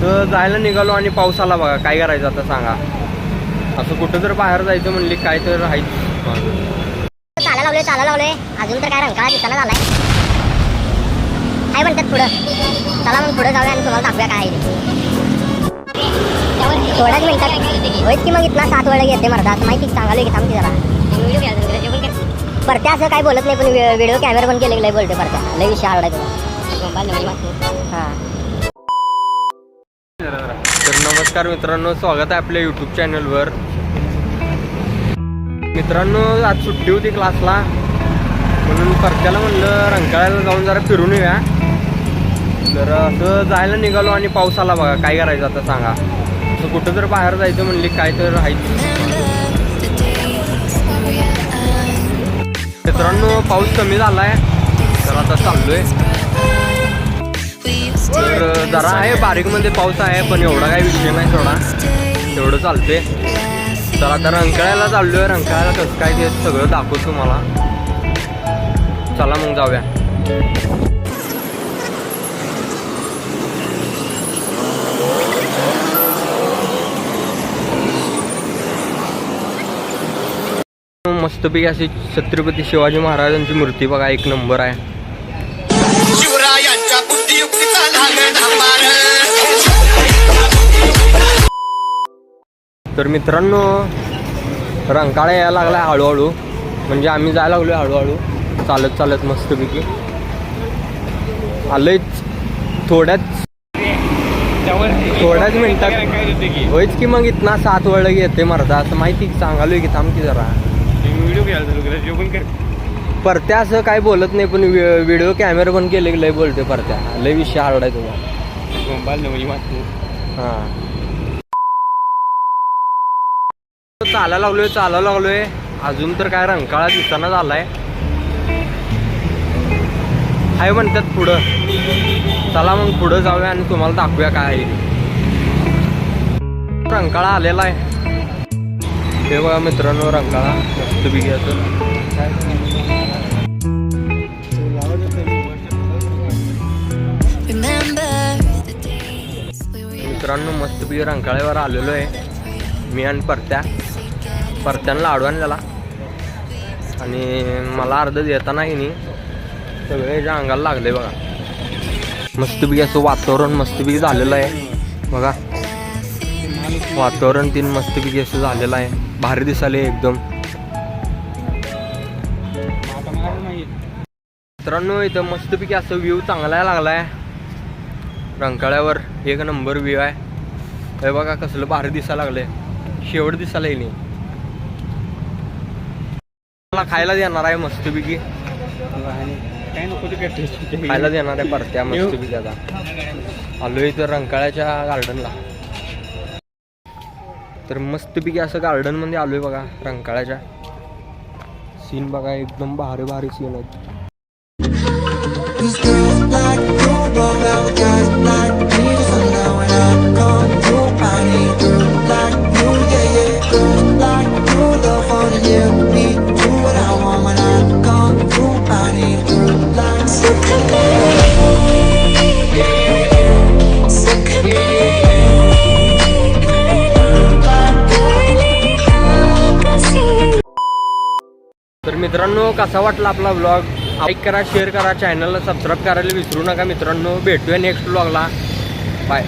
असं जायला निघालो आणि पाऊस आला बघा. काय करायचं आता सांगा. असं कुठं जर बाहेर जायचं म्हणली काय तर राहायचं. चाला लावलोय अजून तर काय रंकाळा दिसताना झालाय. काय म्हणतात पुढं. चला मग पुढे जाऊया आणि तुम्हाला दाखवूया काय आहे. थोड्याच मिनिटात होईत की मग इथला 7 वेळा येते मर्दा. माहिती सांगालोय की थांबते जरा. परत्या असं काय बोलत नाही पण व्हिडिओ कॅमेरा पण केले लय बोलते परत्या. लय विषय आवडाय तुला. हां तर नमस्कार मित्रांनो, स्वागत आहे आपल्या यूट्यूब चॅनलवर. मित्रांनो आज सुट्टी होती क्लासला म्हणून परत्याला म्हणलं रंकाळ्याला जाऊन जरा फिरून येऊया. तर असं जायला निघालो आणि पाऊस आला बघा. काय करायचं आता सांगा. असं कुठं जर बाहेर जायचं म्हणली काय तर राहायचं. मित्रांनो पाऊस कमी झालाय तर आता चाललोय. तर जरा आहे बारीक मध्ये पाऊस आहे पण एवढा काही विषय नाही. थोडा तेवढं चालते. तर आता रंकाळ्याला चाललोय. रंकाळ्याला कसं काय ते सगळं दाखवतो तुम्हाला. चला मग जाऊया. मस्तपैकी अशी छत्रपती शिवाजी महाराजांची मूर्ती बघा. एक नंबर आहे. तर मित्रांनो रंकाळा यायला लागला हळूहळू. म्हणजे आम्ही जायला लागलो हळूहळू चालत मस्तपैकी. आलोयच थोड्याच मिनिटात होईच की मग इथना 7 वेळा येते मर्दा. असं माहिती सांगालोय की थांब की जरा. परत्या असं काय बोलत नाही पण व्हिडिओ कॅमेरा पण केले की लय बोलते परत्या. लय विषय आवडाय तुला. हां चालायला लागलोय अजून तर काय रंकाळा दिसताना झालाय. हाय म्हणतात पुढं. चला मग पुढं जाऊया आणि तुम्हाला दाखवूया काय आहे. रंकाळा आलेला आहे. हे बघा मित्रांनो रंकाळा मस्तपैकी असं. मित्रांनो मस्तपैकी रंकाळ्यावर आलेलो आहे मी आणि परत्यानं लाडू आणलेला आणि मला अर्ध देता नाही सगळे ज्या अंगाला लागले बघा. मस्तपैकी असं वातावरण मस्तपैकी झालेलं आहे बघा. वातावरण तीन मस्तपैकी असं झालेलं आहे. भारी दिसाले एकदम. मित्रांनो इथं मस्तपैकी असं व्ह्यू चांगला लागलाय. रंकाळ्यावर एक नंबर व्ह्यू आहे. हे बघा कसलं भारी दिसायला लागलंय. शेवट दिसायला येईल. मला खायला देणार आहे मस्तपैकी. खायला देणार आहे परत्या मस्तपैकी. आता आलोय तर रंकाळ्याच्या गार्डनला. तर मस्तपैकी असं गार्डन मध्ये आलोय बघा. रंकाळ्याच्या सीन बघा एकदम भारी सीन आहेत. तर मित्रांनो कसा वाटला आपला व्लॉग. लाईक करा, शेअर करा, चॅनलला सबस्क्राईब करायला विसरू नका मित्रांनो. भेटूया नेक्स्ट व्लॉगला. बाय.